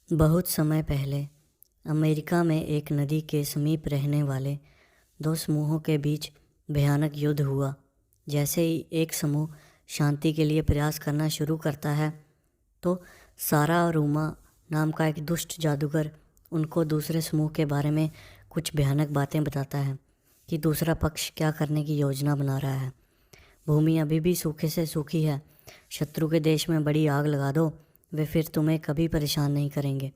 बहुत समय पहले अमेरिका में एक नदी के समीप रहने वाले दो समूहों के बीच भयानक युद्ध हुआ। जैसे ही एक समूह शांति के लिए प्रयास करना शुरू करता है तो सारा रूमा नाम का एक दुष्ट जादूगर उनको दूसरे समूह के बारे में कुछ भयानक बातें बताता है कि दूसरा पक्ष क्या करने की योजना बना रहा है। भूमि अभी भी सूखे से सूखी है। शत्रु के देश में बड़ी आग लगा दो, वे फिर तुम्हें कभी परेशान नहीं करेंगे।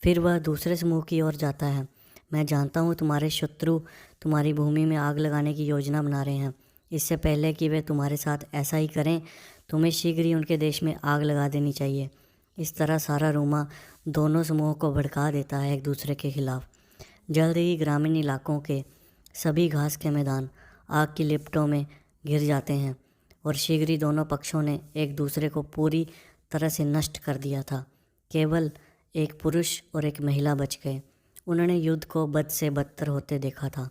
फिर वह दूसरे समूह की ओर जाता है। मैं जानता हूँ तुम्हारे शत्रु तुम्हारी भूमि में आग लगाने की योजना बना रहे हैं। इससे पहले कि वे तुम्हारे साथ ऐसा ही करें, तुम्हें शीघ्र ही उनके देश में आग लगा देनी चाहिए। इस तरह सारा रूमा दोनों समूहों को भड़का देता है एक दूसरे के खिलाफ। जल्द ही ग्रामीण इलाकों के सभी घास के मैदान आग की लिपटों में घिर जाते हैं और शीघ्र ही दोनों पक्षों ने एक दूसरे को पूरी तरह से नष्ट कर दिया था। केवल एक पुरुष और एक महिला बच गए। उन्होंने युद्ध को बद से बदतर होते देखा था।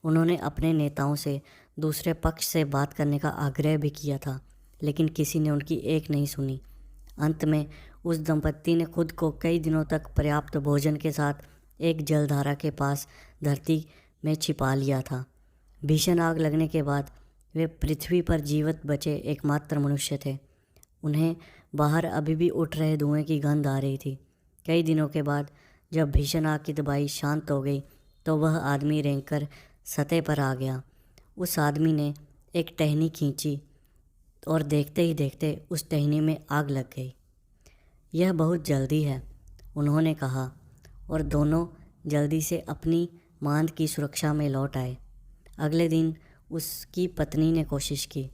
उन्होंने अपने नेताओं से दूसरे पक्ष से बात करने का आग्रह भी किया था, लेकिन किसी ने उनकी एक नहीं सुनी। अंत में उस दंपत्ति ने खुद को कई दिनों तक पर्याप्त भोजन के साथ एक जलधारा के पास धरती में छिपा लिया था। भीषण आग लगने के बाद वे पृथ्वी पर जीवित बचे एकमात्र मनुष्य थे। उन्हें बाहर अभी भी उठ रहे धुएं की गंध आ रही थी। कई दिनों के बाद जब भीषण आग की तबाही शांत हो गई तो वह आदमी रेंगकर सतह पर आ गया। उस आदमी ने एक टहनी खींची और देखते ही देखते उस टहनी में आग लग गई। यह बहुत जल्दी है, उन्होंने कहा, और दोनों जल्दी से अपनी मांद की सुरक्षा में लौट आए। अगले दिन उसकी पत्नी ने कोशिश की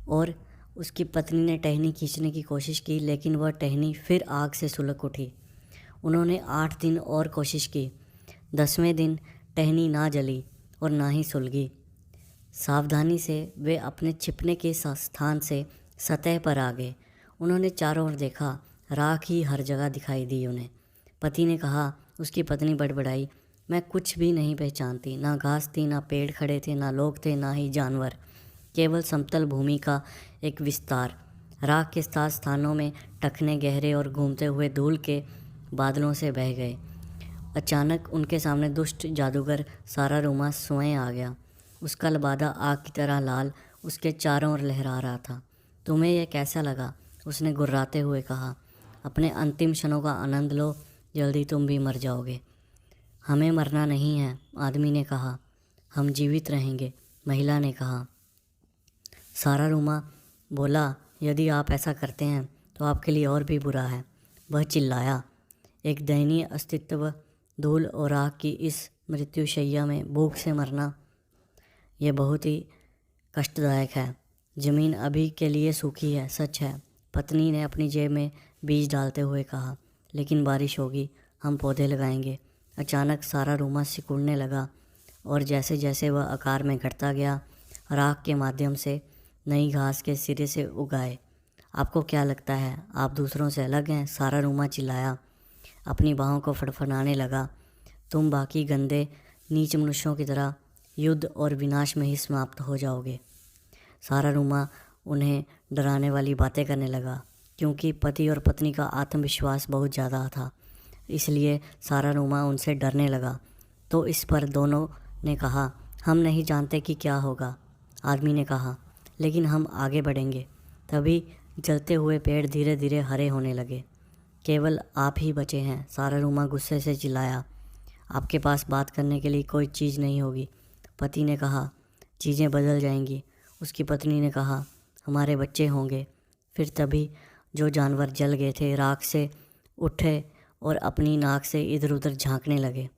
और उसकी पत्नी ने टहनी खींचने की कोशिश की, लेकिन वह टहनी फिर आग से सुलग उठी। उन्होंने 8 दिन और कोशिश की। 10वें दिन टहनी ना जली और ना ही सुलगी। सावधानी से वे अपने छिपने के स्थान से सतह पर आ गए। उन्होंने चारों ओर देखा, राख ही हर जगह दिखाई दी उन्हें। पति ने कहा। उसकी पत्नी बड़बड़ाई, मैं कुछ भी नहीं पहचानती। ना घास थी, ना पेड़ खड़े थे, ना लोग थे, ना ही जानवर। केवल समतल भूमि का एक विस्तार। राख के साथ स्थानों में टखने गहरे और घूमते हुए धूल के बादलों से बह गए। अचानक उनके सामने दुष्ट जादूगर सारा रूमा स्वयं आ गया। उसका लबादा आग की तरह लाल उसके चारों ओर लहरा रहा था। तुम्हें यह कैसा लगा? उसने गुर्राते हुए कहा। अपने अंतिम क्षणों का आनंद लो, जल्दी तुम भी मर जाओगे। हमें मरना नहीं है, आदमी ने कहा। हम जीवित रहेंगे, महिला ने कहा। सारा रूमा बोला, यदि आप ऐसा करते हैं तो आपके लिए और भी बुरा है। वह चिल्लाया। एक दयनीय अस्तित्व, धूल और आग की इस मृत्युशैया में भूख से मरना, यह बहुत ही कष्टदायक है। ज़मीन अभी के लिए सूखी है, सच है, पत्नी ने अपनी जेब में बीज डालते हुए कहा। लेकिन बारिश होगी, हम पौधे लगाएंगे। अचानक सारा रूमा सिकुड़ने लगा और जैसे जैसे वह आकार में घटता गया, राख के माध्यम से नई घास के सिरे से उगाए। आपको क्या लगता है आप दूसरों से अलग हैं? सारा रूमा चिल्लाया, अपनी बाहों को फड़फड़ाने लगा। तुम बाकी गंदे नीच मनुष्यों की तरह युद्ध और विनाश में ही समाप्त हो जाओगे। सारा रूमा उन्हें डराने वाली बातें करने लगा, क्योंकि पति और पत्नी का आत्मविश्वास बहुत ज़्यादा था। इसलिए सारा रूमा उनसे डरने लगा। तो इस पर दोनों ने कहा, हम नहीं जानते कि क्या होगा, आदमी ने कहा, लेकिन हम आगे बढ़ेंगे। तभी जलते हुए पेड़ धीरे धीरे हरे होने लगे। केवल आप ही बचे हैं, सारा रूमा गुस्से से चिल्लाया। आपके पास बात करने के लिए कोई चीज़ नहीं होगी, पति ने कहा। चीज़ें बदल जाएंगी, उसकी पत्नी ने कहा। हमारे बच्चे होंगे। फिर तभी जो जानवर जल गए थे राख से उठे और अपनी नाक से इधर उधर झांकने लगे।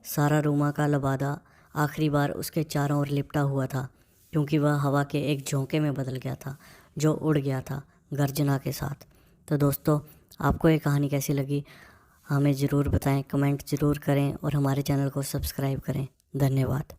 सारा रूमा का लबादा आखिरी बार उसके चारों ओर लिपटा हुआ था, क्योंकि वह हवा के एक झोंके में बदल गया था जो उड़ गया था गर्जना के साथ। तो दोस्तों, आपको ये कहानी कैसी लगी हमें ज़रूर बताएं, कमेंट ज़रूर करें और हमारे चैनल को सब्सक्राइब करें। धन्यवाद।